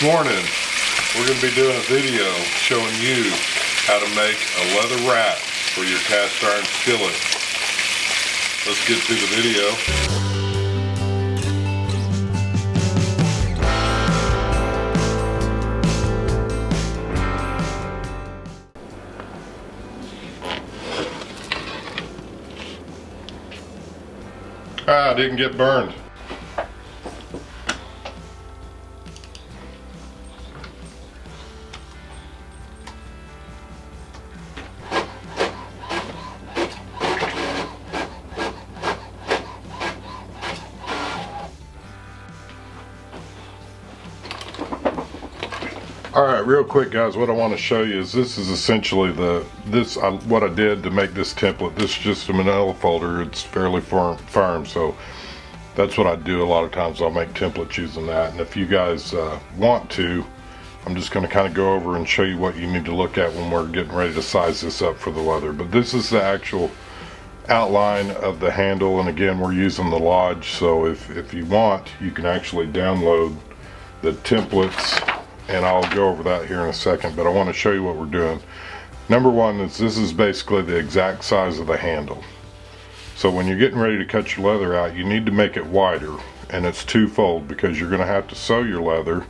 This morning we're going to be doing a video showing you how to make a leather wrap for your cast iron skillet. Let's get to the video. I didn't get burned. Alright, real quick guys, what I want to show you is this is essentially what I did to make this template. This is just a manila folder. It's fairly firm, so that's what I do a lot of times. I'll make templates using that, and if you guys want to, I'm just going to kind of go over and show you what you need to look at when we're getting ready to size this up for the leather. But this is the actual outline of the handle, and again we're using the Lodge, so if you want, you can actually download the templates, and I'll go over that here in a second, but I want to show you what we're doing. Number one is this is basically the exact size of the handle. So when you're getting ready to cut your leather out, you need to make it wider, and it's twofold because you're going to have to sew your leather,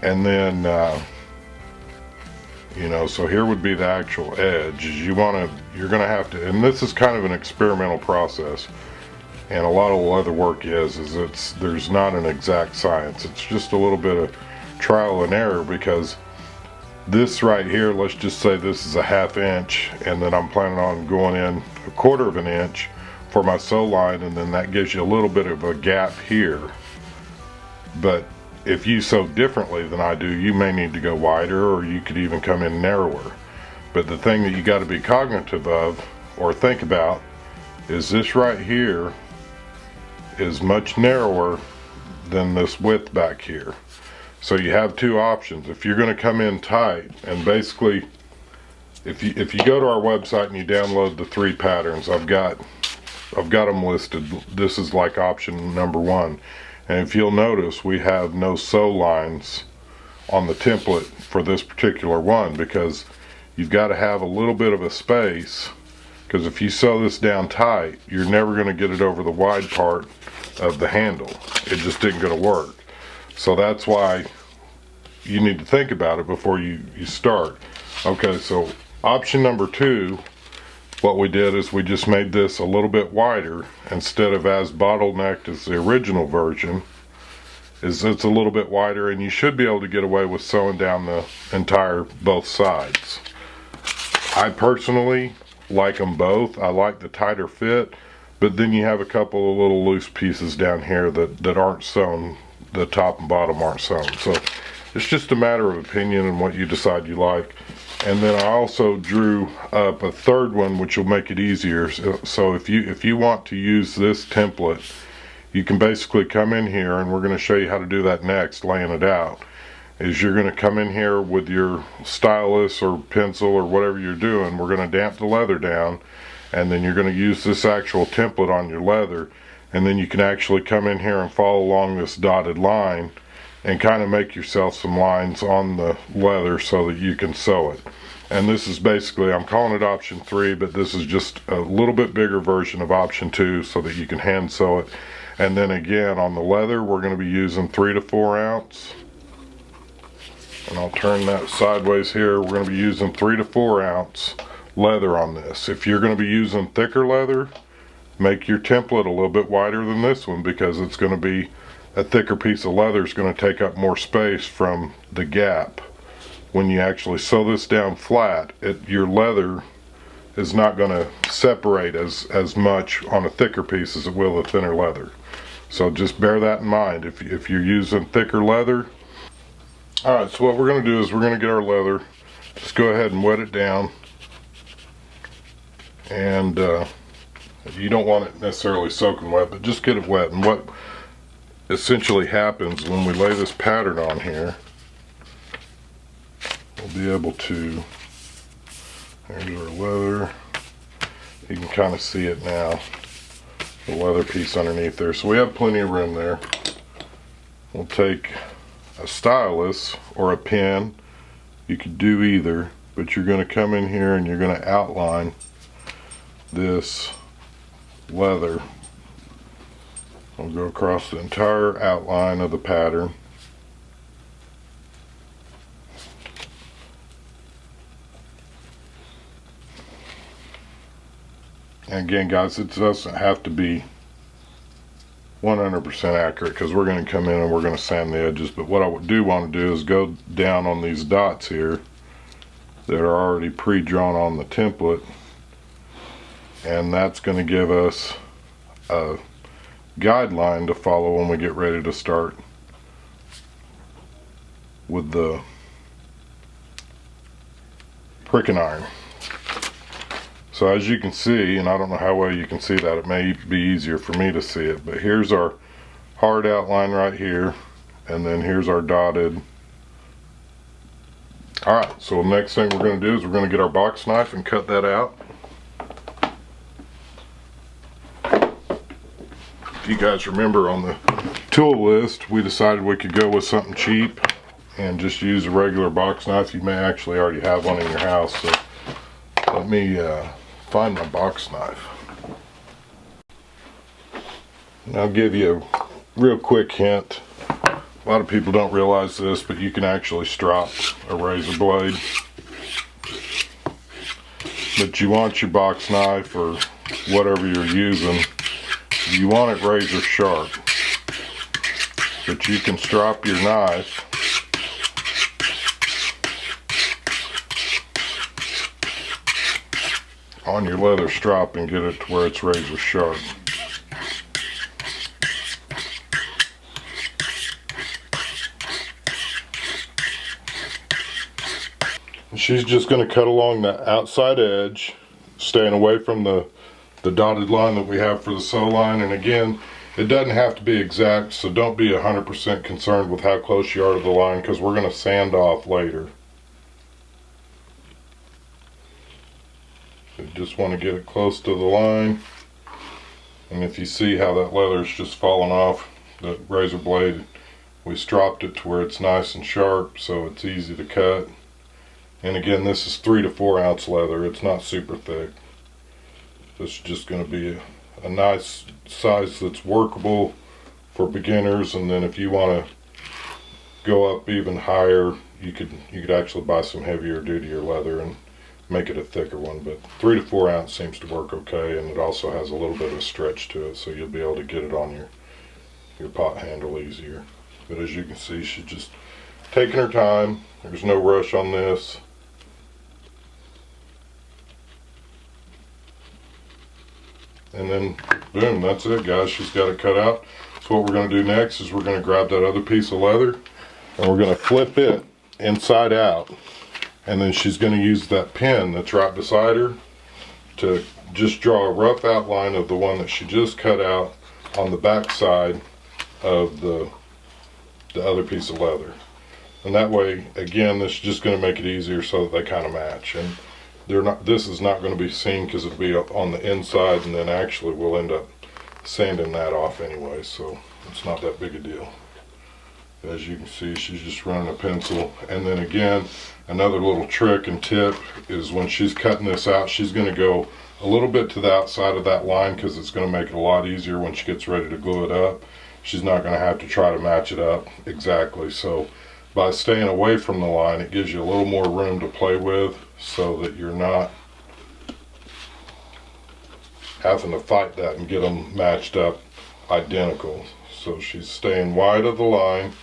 and then so here would be the actual edge. You're going to have to, and this is kind of an experimental process. And a lot of leather work there's not an exact science. It's just a little bit of trial and error, because this right here, let's just say this is a 1/2 inch, and then I'm planning on going in 1/4 of an inch for my sew line, and then that gives you a little bit of a gap here. But if you sew differently than I do, you may need to go wider, or you could even come in narrower. But the thing that you got to be cognitive of or think about is this right here is much narrower than this width back here. So you have two options. If you're going to come in tight, and basically if you go to our website and you download the 3 patterns, I've got them listed. This is like option number 1, and if you'll notice, we have no sew lines on the template for this particular one, because you've got to have a little bit of a space, because if you sew this down tight, you're never going to get it over the wide part of the handle. It just isn't going to work. So that's why you need to think about it before you start. Okay, so option number 2, what we did is we just made this a little bit wider. Instead of as bottlenecked as the original version, it's a little bit wider, and you should be able to get away with sewing down the entire both sides. I personally like them both. I like the tighter fit, but then you have a couple of little loose pieces down here that aren't sewn. The top and bottom aren't sewn. So it's just a matter of opinion and what you decide you like. And then I also drew up a third one, which will make it easier. So if you want to use this template, you can basically come in here, and we're going to show you how to do that next, laying it out. Is you're going to come in here with your stylus or pencil or whatever you're doing. We're going to damp the leather down, and then you're going to use this actual template on your leather, and then you can actually come in here and follow along this dotted line and kind of make yourself some lines on the leather so that you can sew it. And this is basically, I'm calling it option 3, but this is just a little bit bigger version of option 2 so that you can hand sew it. And then again, on the leather, we're going to be using 3 to 4 ounce. And I'll turn that sideways here. We're going to be using 3 to 4 ounce leather on this. If you're going to be using thicker leather, make your template a little bit wider than this one, because it's going to be a thicker piece of leather. Is going to take up more space from the gap. When you actually sew this down flat, your leather is not going to separate as much on a thicker piece as it will a thinner leather. So just bear that in mind if you're using thicker leather. Alright, so what we're going to do is we're going to get our leather, just go ahead and wet it down, and you don't want it necessarily soaking wet, but just get it wet. And what essentially happens when we lay this pattern on here, we'll be able to, there's our leather, you can kind of see it now, the leather piece underneath there, so we have plenty of room there. we'll take a stylus or a pen. You could do either, but you're going to come in here and you're going to outline this leather. We'll go across the entire outline of the pattern. And again, guys, it doesn't have to be 100% accurate because we're going to come in and we're going to sand the edges. But what I do want to do is go down on these dots here that are already pre-drawn on the template, and that's going to give us a guideline to follow when we get ready to start with the pricking iron. So as you can see, and I don't know how well you can see that, it may be easier for me to see it, but here's our hard outline right here, and then here's our dotted. Alright, so the next thing we're going to do is we're going to get our box knife and cut that out. If you guys remember on the tool list, we decided we could go with something cheap and just use a regular box knife. You may actually already have one in your house, so let me find my box knife. And I'll give you a real quick hint. A lot of people don't realize this, but you can actually strop a razor blade. But you want your box knife or whatever you're using, you want it razor sharp. But you can strop your knife on your leather strop and get it to where it's razor sharp. And she's just going to cut along the outside edge, staying away from the dotted line that we have for the sew line. And again, it doesn't have to be exact, so don't be 100% concerned with how close you are to the line, because we're going to sand off later. So you just want to get it close to the line. And if you see how that leather is just falling off the razor blade, we stropped it to where it's nice and sharp, so it's easy to cut. And again, this is 3 to 4 ounce leather. It's not super thick. This is just going to be a nice size that's workable for beginners. And then if you want to go up even higher, you could actually buy some heavier dutier leather and make it a thicker one. But 3 to 4 ounce seems to work okay, and it also has a little bit of a stretch to it, so you'll be able to get it on your pot handle easier. But as you can see, she's just taking her time. There's no rush on this. And then boom, that's it, guys. She's got it cut out. So what we're going to do next is we're going to grab that other piece of leather and we're going to flip it inside out, and then she's going to use that pen that's right beside her to just draw a rough outline of the one that she just cut out on the back side of the other piece of leather. And that way, again, this is just going to make it easier so that they kind of match. And this is not going to be seen because it'll be on the inside, and then actually we'll end up sanding that off anyway, so it's not that big a deal. As you can see, she's just running a pencil. And then again, another little trick and tip is when she's cutting this out, she's going to go a little bit to the outside of that line because it's going to make it a lot easier when she gets ready to glue it up. She's not going to have to try to match it up exactly. So by staying away from the line, it gives you a little more room to play with so that you're not having to fight that and get them matched up identical. So she's staying wide of the line,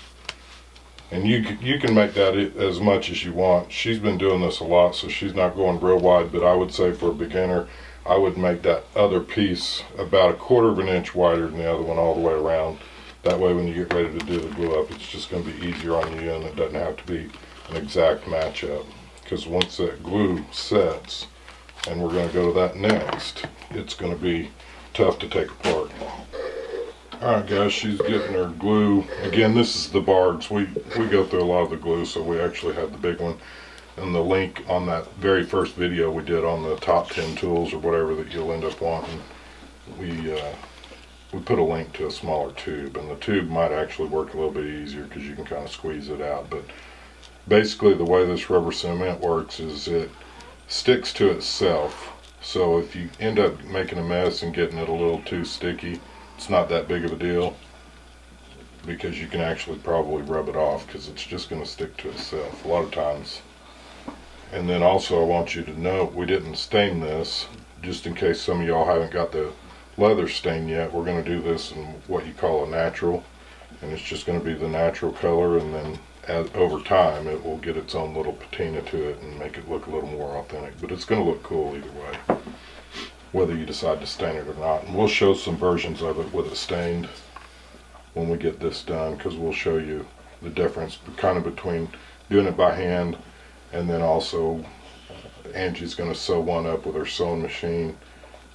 and you can make that as much as you want. She's been doing this a lot, so she's not going real wide, but I would say for a beginner, I would make that other piece about 1/4 of an inch wider than the other one all the way around. That way when you get ready to do the glue up, it's just going to be easier on you, and it doesn't have to be an exact matchup. Because once that glue sets, and we're going to go to that next, it's going to be tough to take apart. Alright guys, she's getting her glue. Again, this is the Bards. We go through a lot of the glue, so we actually have the big one. And the link on that very first video we did on the top 10 tools or whatever that you'll end up wanting, we we put a link to a smaller tube, and the tube might actually work a little bit easier because you can kind of squeeze it out. But basically the way this rubber cement works is it sticks to itself. So if you end up making a mess and getting it a little too sticky, it's not that big of a deal, because you can actually probably rub it off because it's just going to stick to itself a lot of times. And then also I want you to know we didn't stain this, just in case some of y'all haven't got the leather stain yet. We're going to do this in what you call a natural, and it's just going to be the natural color, and then over time it will get its own little patina to it and make it look a little more authentic. But it's going to look cool either way, whether you decide to stain it or not. And we'll show some versions of it with it stained when we get this done, because we'll show you the difference kind of between doing it by hand, and then also Angie's going to sew one up with her sewing machine,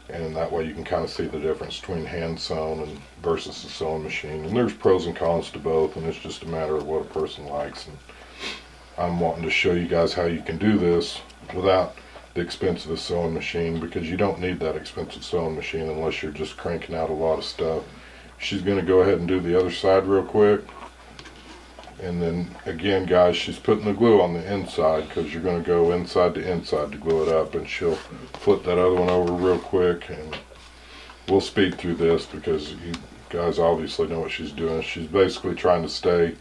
and that way you can kind of see the difference between hand sewn and versus the sewing machine. And there's pros and cons to both, and it's just a matter of what a person likes. And I'm wanting to show you guys how you can do this without the expense of the sewing machine, because you don't need that expensive sewing machine unless you're just cranking out a lot of stuff. She's going to go ahead and do the other side real quick. And then again, guys, she's putting the glue on the inside because you're going to go inside to inside to glue it up, and she'll flip that other one over real quick, and we'll speed through this because you guys obviously know what she's doing. She's basically trying to stay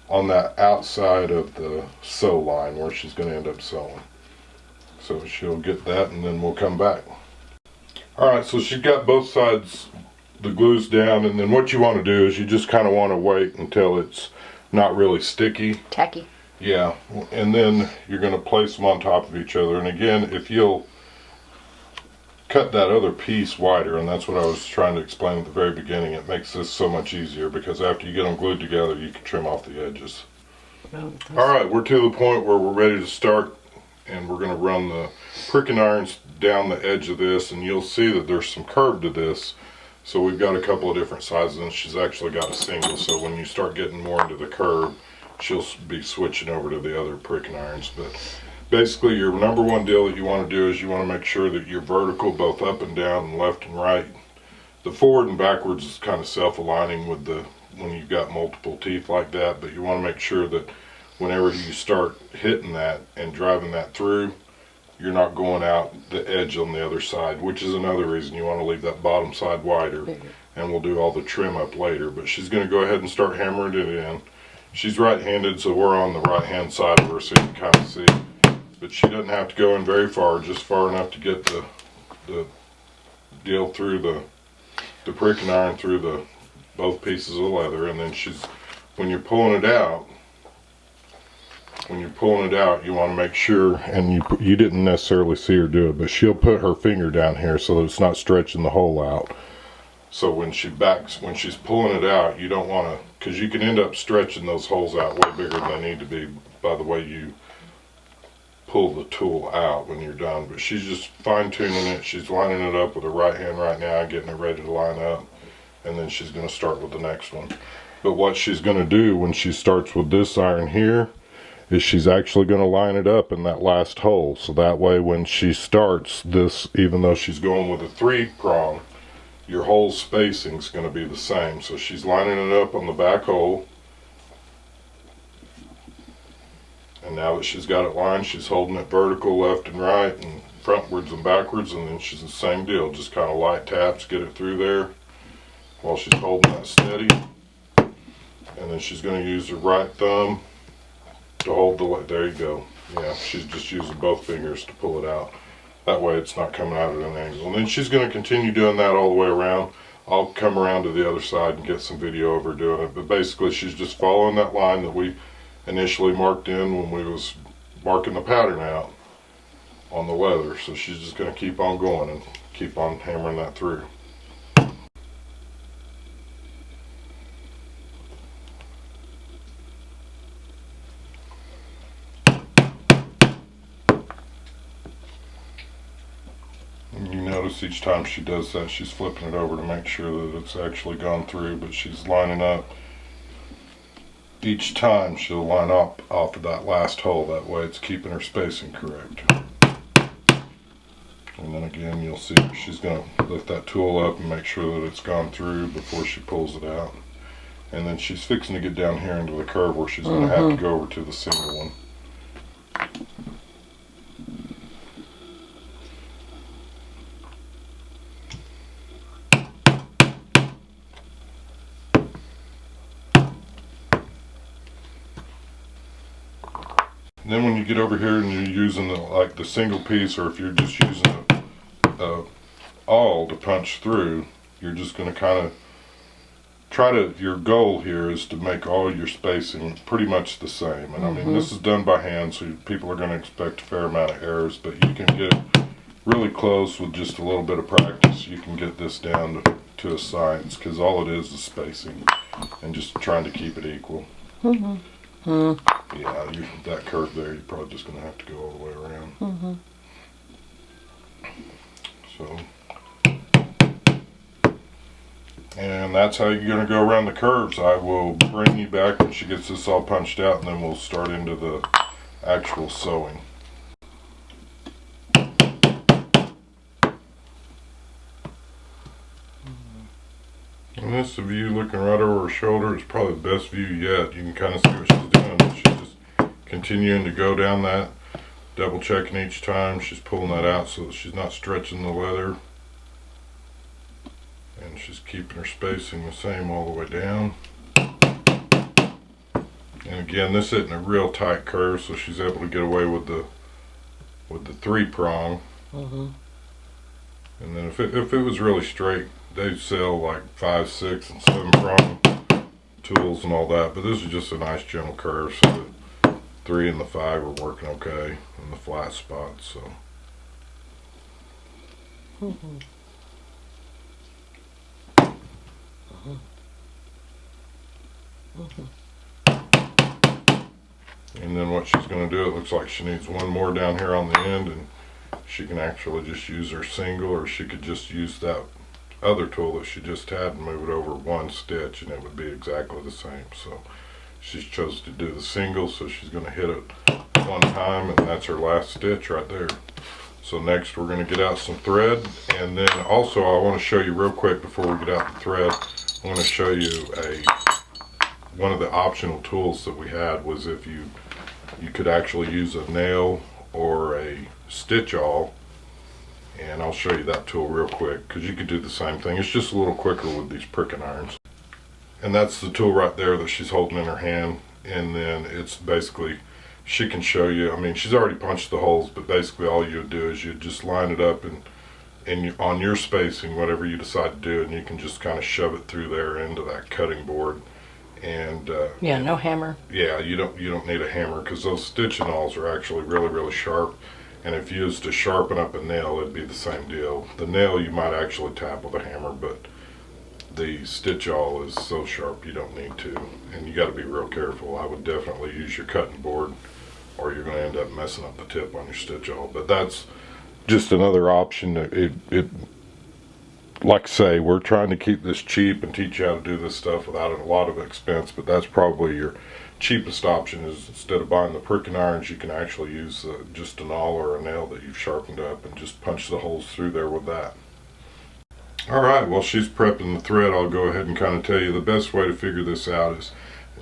on that outside of the sew line where she's going to end up sewing. So she'll get that, and then we'll come back. Alright, so she's got both sides, the glue's down, and then what you want to do is you just kind of want to wait until it's not really sticky. Tacky. Yeah, and then you're going to place them on top of each other. And again, if you'll cut that other piece wider, and that's what I was trying to explain at the very beginning, it makes this so much easier, because after you get them glued together, you can trim off the edges. Alright, we're to the point where we're ready to start, and we're going to run the pricking irons down the edge of this, and you'll see that there's some curve to this. So we've got a couple of different sizes, and she's actually got a single, so when you start getting more into the curve, she'll be switching over to the other pricking irons. But basically your number one deal that you want to do is you want to make sure that you're vertical both up and down and left and right. The forward and backwards is kind of self-aligning with the when you've got multiple teeth like that, but you want to make sure that whenever you start hitting that and driving that through, you're not going out the edge on the other side, which is another reason you want to leave that bottom side wider. And we'll do all the trim up later. But she's going to go ahead and start hammering it in. She's right-handed, so we're on the right-hand side of her so you can kind of see. But she doesn't have to go in very far, just far enough to get the deal through the pricking iron through the both pieces of leather. And then when you're pulling it out, you want to make sure, and you didn't necessarily see her do it, but she'll put her finger down here so that it's not stretching the hole out. So when she's pulling it out, you don't want to, because you can end up stretching those holes out way bigger than they need to be by the way you pull the tool out when you're done. But she's just fine-tuning it. She's lining it up with her right hand right now, getting it ready to line up, and then she's going to start with the next one. But what she's going to do when she starts with this iron here is she's actually going to line it up in that last hole, so that way when she starts this, even though she's going with a 3-prong, your hole spacing is going to be the same. So she's lining it up on the back hole, and now that she's got it lined, she's holding it vertical left and right and frontwards and backwards, and then she's the same deal, just kind of light taps, get it through there while she's holding that steady. And then she's going to use her right thumb to hold there you go. Yeah, she's just using both fingers to pull it out. That way it's not coming out at an angle. And then she's going to continue doing that all the way around. I'll come around to the other side and get some video of her doing it. But basically she's just following that line that we initially marked in when we was marking the pattern out on the leather. So she's just going to keep on going and keep on hammering that through. You notice each time she does that, she's flipping it over to make sure that it's actually gone through, but she's lining up. Each time she'll line up off of that last hole, that way it's keeping her spacing correct. And And then again, you'll see she's going to lift that tool up and make sure that it's gone through before she pulls it out. And then she's fixing to get down here into the curve where she's going to have to go over to the single one. And then when you get over here and you're using the single piece, or if you're just using a awl to punch through, you're just going to kind of try to, your goal here is to make all your spacing pretty much the same. And I mean, this is done by hand, so people are going to expect a fair amount of errors, but you can get really close with just a little bit of practice. You can get this down to a science, because all it is spacing and just trying to keep it equal. Yeah, that curve there, you're probably just going to have to go all the way around. So, and that's how you're going to go around the curves. I will bring you back when she gets this all punched out, and then we'll start into the actual sewing. And this view looking right over her shoulder is probably the best view yet. You can kind of see what she's doing. She's just continuing to go down that, double checking each time. She's pulling that out so that she's not stretching the leather. And she's keeping her spacing the same all the way down. And again, this isn't a real tight curve, so she's able to get away with the 3-prong. And then if it was really straight, they sell like 5, 6, and 7-prong tools and all that, but this is just a nice gentle curve, so the 3 and the 5 are working okay in the flat spots. So. And then what she's going to do, it looks like she needs one more down here on the end, and she can actually just use her single, or she could just use that other tool that she just had and move it over one stitch, and it would be exactly the same. So she's chose to do the single, so she's going to hit it one time, and that's her last stitch right there. So next we're going to get out some thread, and then also I want to show you real quick before we get out the thread, I want to show you one of the optional tools that we had was if you could actually use a nail or a stitch awl. And I'll show you that tool real quick, because you could do the same thing. It's just a little quicker with these pricking irons. And that's the tool right there that she's holding in her hand. And then it's basically, she can show you, I mean, she's already punched the holes, but basically all you would do is you just line it up and on your spacing, whatever you decide to do, and you can just kind of shove it through there into that cutting board. And yeah, no hammer. Yeah, you don't need a hammer, because those stitching awls are actually really, really sharp. And if you used to sharpen up a nail, it'd be the same deal. The nail you might actually tap with a hammer, but the stitch awl is so sharp you don't need to. And you got to be real careful. I would definitely use your cutting board, or you're going to end up messing up the tip on your stitch awl. But that's just another option. Like I say, we're trying to keep this cheap and teach you how to do this stuff without a lot of expense, but that's probably your cheapest option. Is instead of buying the pricking irons, you can actually use just an awl or a nail that you've sharpened up and just punch the holes through there with that. Alright, while she's prepping the thread, I'll go ahead and kind of tell you the best way to figure this out is,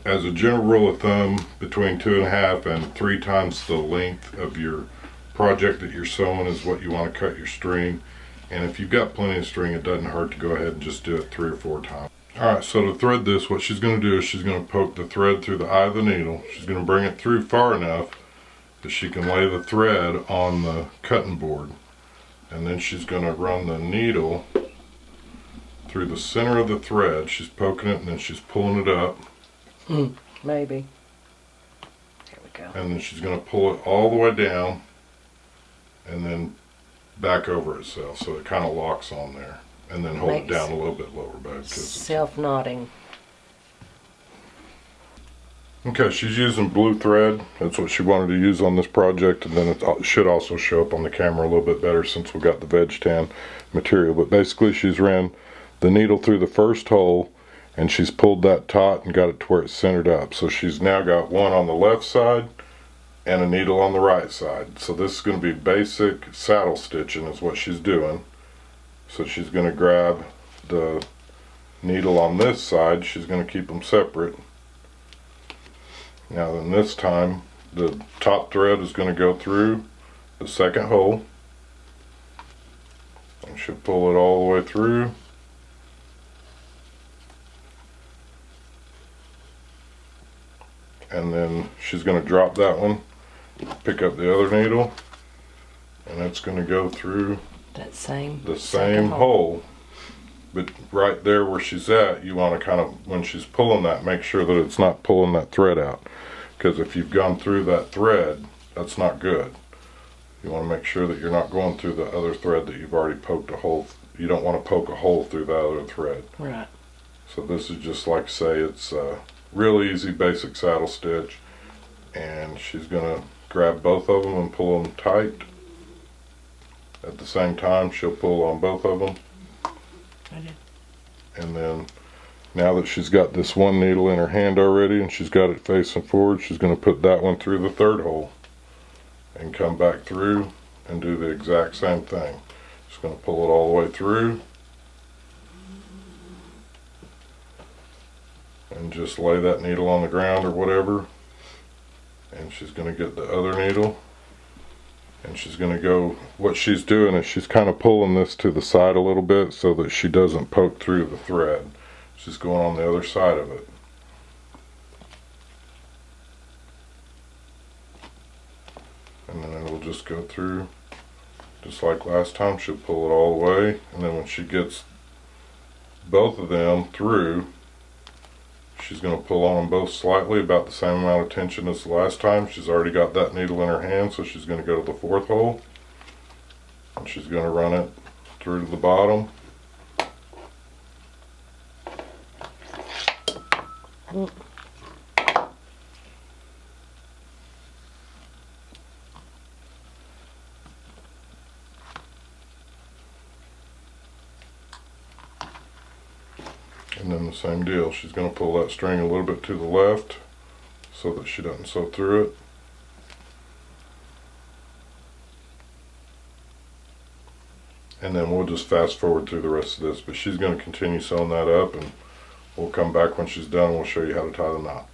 as a general rule of thumb, between 2.5 and 3 times the length of your project that you're sewing is what you want to cut your string. And if you've got plenty of string, it doesn't hurt to go ahead and just do it 3 or 4 times. Alright, so to thread this, what she's going to do is she's going to poke the thread through the eye of the needle. She's going to bring it through far enough that she can lay the thread on the cutting board. And then she's going to run the needle through the center of the thread. She's poking it and then she's pulling it up. Maybe. Here we go. And then she's going to pull it all the way down and then back over itself, so it kind of locks on there, and then hold it down a little bit lower back. Self-knotting. Okay, she's using blue thread. That's what she wanted to use on this project, and then it should also show up on the camera a little bit better since we got the veg tan material. But basically she's ran the needle through the first hole, and she's pulled that taut and got it to where it's centered up. So she's now got one on the left side and a needle on the right side. So this is going to be basic saddle stitching is what she's doing. So she's going to grab the needle on this side, she's going to keep them separate. Now then this time the top thread is going to go through the second hole, and she'll pull it all the way through. And then she's going to drop that one, pick up the other needle, and it's going to go through That same the same hole. But right there where she's at, you want to kind of, when she's pulling that, make sure that it's not pulling that thread out. Because if you've gone through that thread, that's not good. You want to make sure that you're not going through the other thread that you've already poked a hole. You don't want to poke a hole through that other thread. Right. So this is just like say it's a real easy basic saddle stitch. And she's going to grab both of them and pull them tight. At the same time, she'll pull on both of them. I did. And then now that she's got this one needle in her hand already and she's got it facing forward, she's going to put that one through the third hole and come back through and do the exact same thing. Just going to pull it all the way through and just lay that needle on the ground or whatever, and she's going to get the other needle. And she's going to go, what she's doing is she's kind of pulling this to the side a little bit so that she doesn't poke through the thread. She's going on the other side of it. And then it'll just go through, just like last time. She'll pull it all the way, and then when she gets both of them through, she's going to pull on them both slightly, about the same amount of tension as the last time. She's already got that needle in her hand, so she's going to go to the fourth hole. And she's going to run it through to the bottom. And then the same deal, she's going to pull that string a little bit to the left so that she doesn't sew through it. And then we'll just fast forward through the rest of this, but she's going to continue sewing that up, and we'll come back when she's done and we'll show you how to tie the knot.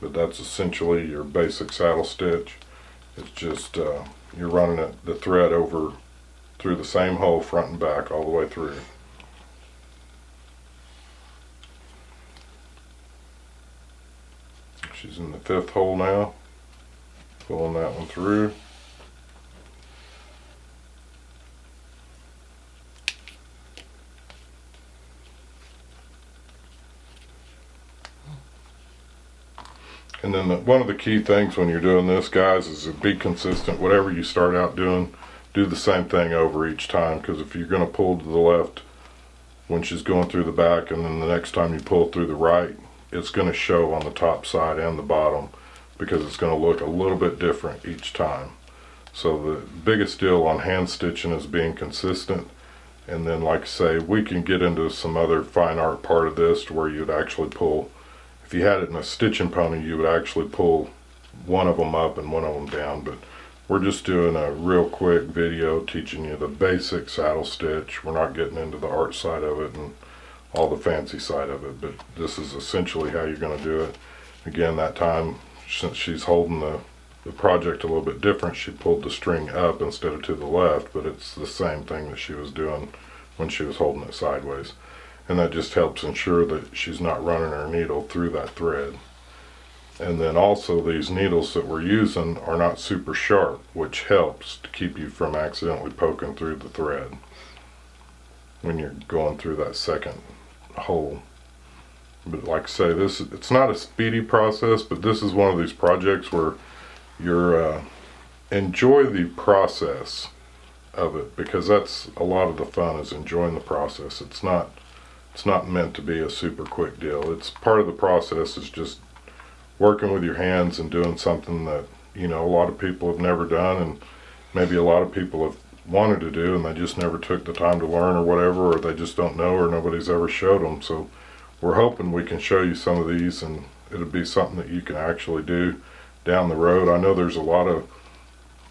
But that's essentially your basic saddle stitch. It's just you're running the thread over through the same hole front and back all the way through. She's in the fifth hole now, pulling that one through. And then one of the key things when you're doing this, guys, is to be consistent. Whatever you start out doing, do the same thing over each time, because if you're going to pull to the left when she's going through the back, and then the next time you pull through the right, it's going to show on the top side and the bottom, because it's going to look a little bit different each time. So the biggest deal on hand stitching is being consistent. And then, like I say, we can get into some other fine art part of this to where you'd actually pull, if you had it in a stitching pony, you would actually pull one of them up and one of them down. But we're just doing a real quick video teaching you the basic saddle stitch. We're not getting into the art side of it and all the fancy side of it, but this is essentially how you're going to do it. Again, that time, since she's holding the project a little bit different, she pulled the string up instead of to the left, but it's the same thing that she was doing when she was holding it sideways. And that just helps ensure that she's not running her needle through that thread. And then also, these needles that we're using are not super sharp, which helps to keep you from accidentally poking through the thread when you're going through that second hole. But like I say, it's not a speedy process, but this is one of these projects where you're enjoy the process of it, because that's a lot of the fun, is enjoying the process. It's not meant to be a super quick deal. It's part of the process is just working with your hands and doing something that, you know, a lot of people have never done, and maybe a lot of people have wanted to do and they just never took the time to learn, or whatever, or they just don't know, or nobody's ever showed them. So we're hoping we can show you some of these, and it'll be something that you can actually do. down the road. I know there's a lot of,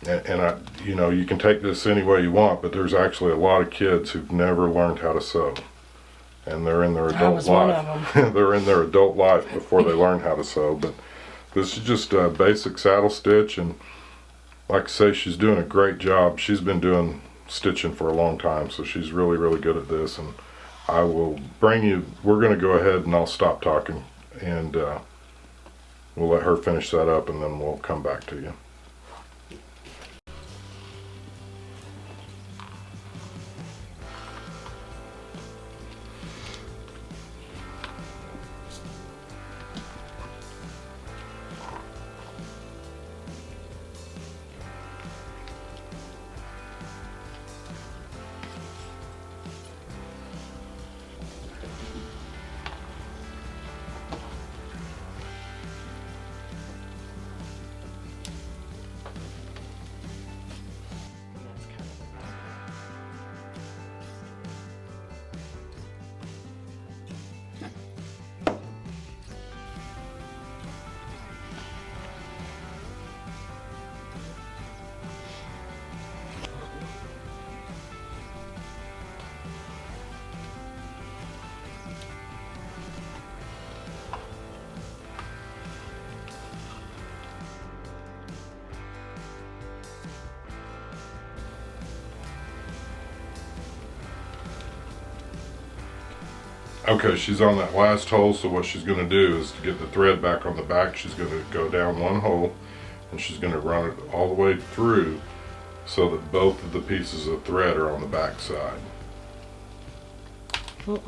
you can take this any way you want, but there's actually a lot of kids who've never learned how to sew. And they're in their I adult was one life. of them. They're in their adult life before they learn how to sew. But this is just a basic saddle stitch, and like I say, she's doing a great job. She's been doing stitching for a long time, so she's really, really good at this. And I will bring you, we're going to go ahead and I'll stop talking, and we'll let her finish that up, and then we'll come back to you. Okay, she's on that last hole, so what she's going to do is to get the thread back on the back, she's going to go down one hole, and she's going to run it all the way through so that both of the pieces of thread are on the back side. And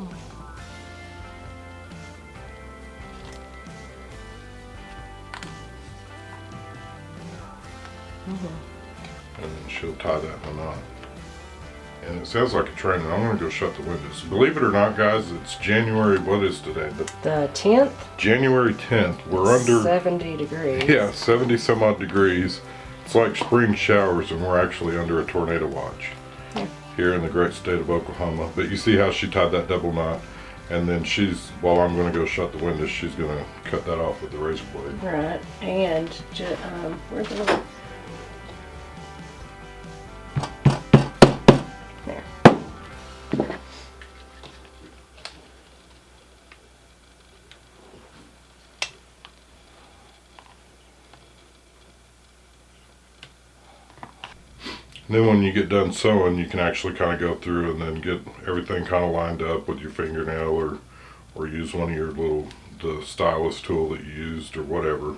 then she'll tie that one on. And it sounds like a train, and I'm going to go shut the windows. Believe it or not, guys, it's January, what is today? The 10th? January 10th. We're under 70 degrees. Yeah, 70 some odd degrees. It's like spring showers, and we're actually under a tornado watch here in the great state of Oklahoma. But you see how she tied that double knot, and then while I'm going to go shut the windows, she's going to cut that off with the razor blade. Right, and where's the little... There. And then when you get done sewing, you can actually kind of go through and then get everything kind of lined up with your fingernail, or use one of the stylus tool that you used or whatever.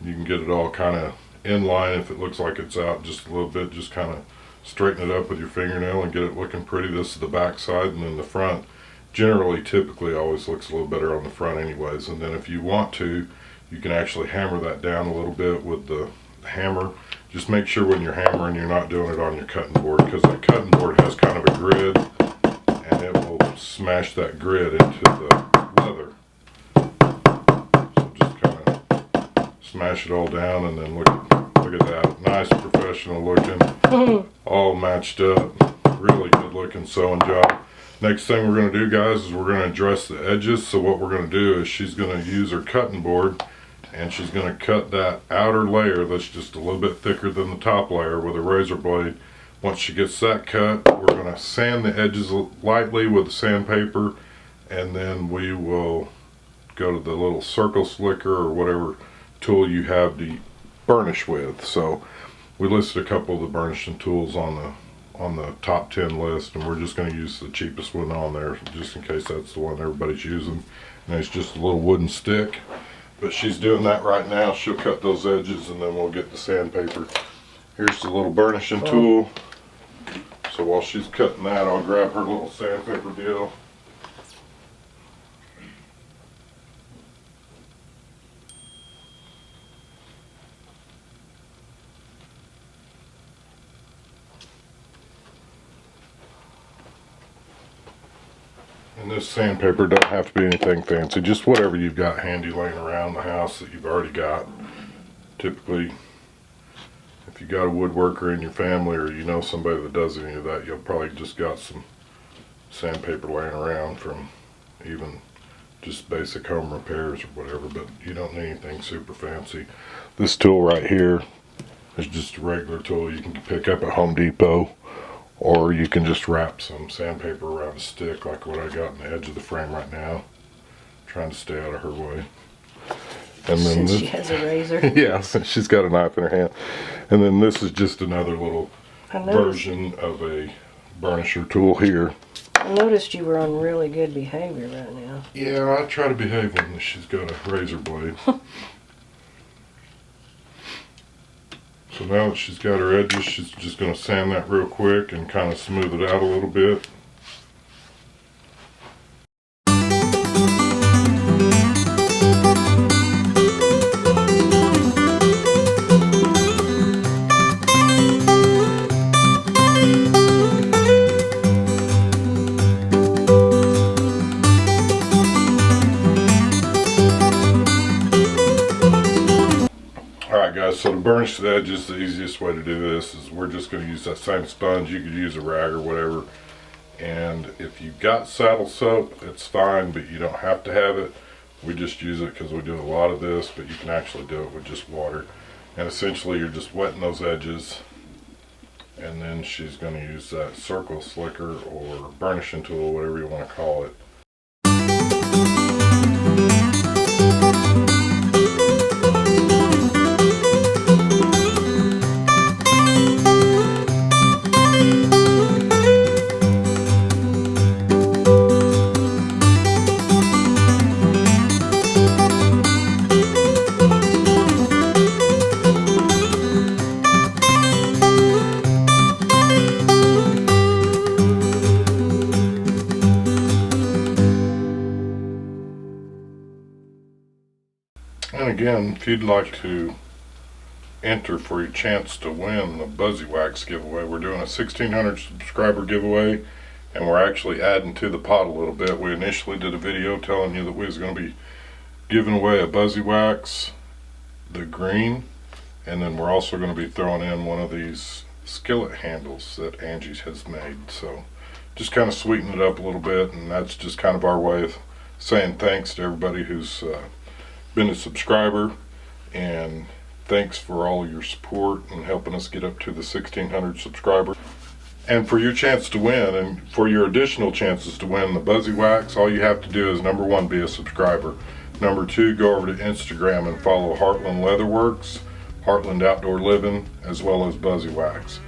You can get it all kind of in line. If it looks like it's out just a little bit, just kind of straighten it up with your fingernail and get it looking pretty. This is the back side, and then the front typically always looks a little better on the front anyways. And then if you want to, you can actually hammer that down a little bit with the hammer. Just make sure when you're hammering, you're not doing it on your cutting board, because that cutting board has kind of a grid, and it will smash that grid into the leather. So just kind of smash it all down, and then look at that. Nice professional looking, all matched up, really good looking sewing job. Next thing we're going to do, guys, is we're going to address the edges. So what we're going to do is she's going to use her cutting board, and she's going to cut that outer layer that's just a little bit thicker than the top layer with a razor blade. Once she gets that cut, we're going to sand the edges lightly with the sandpaper, and then we will go to the little circle slicker or whatever tool you have to burnish with. So we listed a couple of the burnishing tools on the top 10 list, and we're just going to use the cheapest one on there just in case that's the one everybody's using. And it's just a little wooden stick. But she's doing that right now. She'll cut those edges, and then we'll get the sandpaper. Here's the little burnishing tool. So while she's cutting that, I'll grab her little sandpaper deal. And this sandpaper doesn't have to be anything fancy, just whatever you've got handy laying around the house that you've already got. Typically, if you got a woodworker in your family, or you know somebody that does any of that, you'll probably just got some sandpaper laying around from even just basic home repairs or whatever, but you don't need anything super fancy. This tool right here is just a regular tool you can pick up at Home Depot, or you can just wrap some sandpaper around a stick like what I got on the edge of the frame right now, trying to stay out of her way. And then Since she has a razor. yeah, since she's got a knife in her hand. And then this is just another little version of a burnisher tool here. I noticed you were on really good behavior right now. Yeah, I try to behave when she's got a razor blade. So now that she's got her edges, she's just going to sand that real quick and kind of smooth it out a little bit. So to burnish the edges, the easiest way to do this is we're just going to use that same sponge. You could use a rag or whatever. And if you've got saddle soap, it's fine, but you don't have to have it. We just use it because we do a lot of this, but you can actually do it with just water. And essentially you're just wetting those edges. And then she's going to use that circle slicker or burnishing tool, whatever you want to call it. And again, if you'd like to enter for your chance to win the Buzzy Wax giveaway, we're doing a 1,600 subscriber giveaway, and we're actually adding to the pot a little bit. We initially did a video telling you that we was going to be giving away a Buzzy Wax, the green, and then we're also going to be throwing in one of these skillet handles that Angie has made. So just kind of sweeten it up a little bit, and that's just kind of our way of saying thanks to everybody who's been a subscriber, and thanks for all your support and helping us get up to the 1,600 subscribers. And for your chance to win, and for your additional chances to win the Buzzy Wax, all you have to do is, number one, be a subscriber. Number two, go over to Instagram and follow Heartland Leatherworks, Heartland Outdoor Living, as well as Buzzy Wax.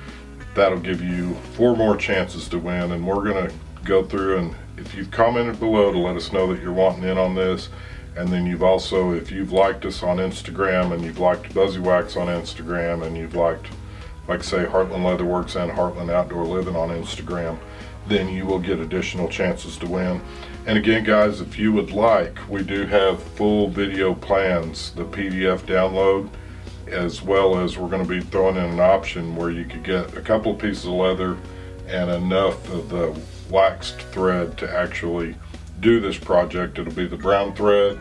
That'll give you 4 more chances to win, and we're gonna go through, and if you've commented below to let us know that you're wanting in on this, and then you've also, if you've liked us on Instagram and you've liked Buzzy Wax on Instagram, and you've liked, like say, Heartland Leatherworks and Heartland Outdoor Living on Instagram, then you will get additional chances to win. And again, guys, if you would like, we do have full video plans, the PDF download, as well as we're going to be throwing in an option where you could get a couple of pieces of leather and enough of the waxed thread to actually do this project. It'll be the brown thread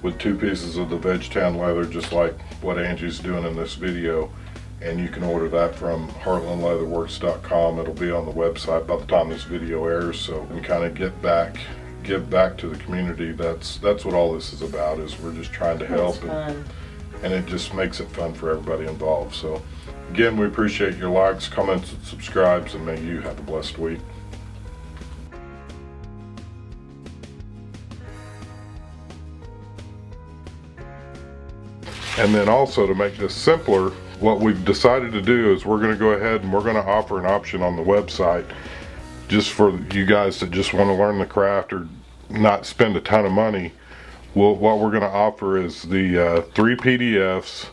with 2 pieces of the veg tan leather, just like what Angie's doing in this video, and you can order that from heartlandleatherworks.com. It'll be on the website by the time this video airs, so we kind of give back to the community. That's what all this is about, is we're just trying to help, and it just makes it fun for everybody involved. So again, we appreciate your likes, comments, and subscribes, and may you have a blessed week. And then also, to make this simpler, what we've decided to do is we're going to go ahead and we're going to offer an option on the website just for you guys that just want to learn the craft or not spend a ton of money. Well, what we're going to offer is the 3 PDFs,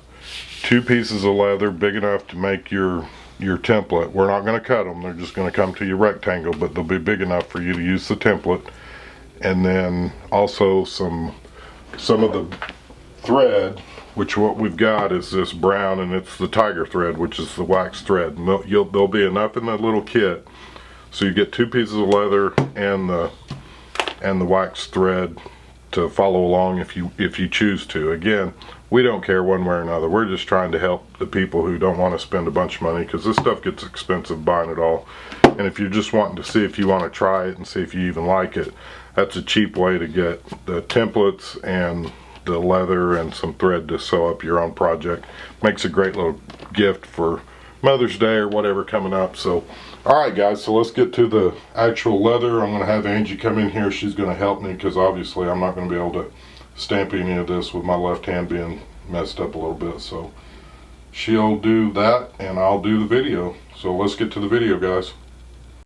2 pieces of leather big enough to make your template. We're not going to cut them, they're just going to come to your rectangle, but they'll be big enough for you to use the template. And then also some of the thread, which what we've got is this brown, and it's the tiger thread, which is the wax thread. And there'll be enough in that little kit, so you get 2 pieces of leather and the wax thread to follow along if you choose to. Again, we don't care one way or another. We're just trying to help the people who don't want to spend a bunch of money, because this stuff gets expensive buying it all. And if you're just wanting to see if you want to try it and see if you even like it, that's a cheap way to get the templates and the leather and some thread to sew up your own project. Makes a great little gift for Mother's Day or whatever coming up. So alright guys, so let's get to the actual leather. I'm going to have Angie come in here. She's going to help me because obviously I'm not going to be able to stamp any of this with my left hand being messed up a little bit. So she'll do that and I'll do the video. So let's get to the video, guys.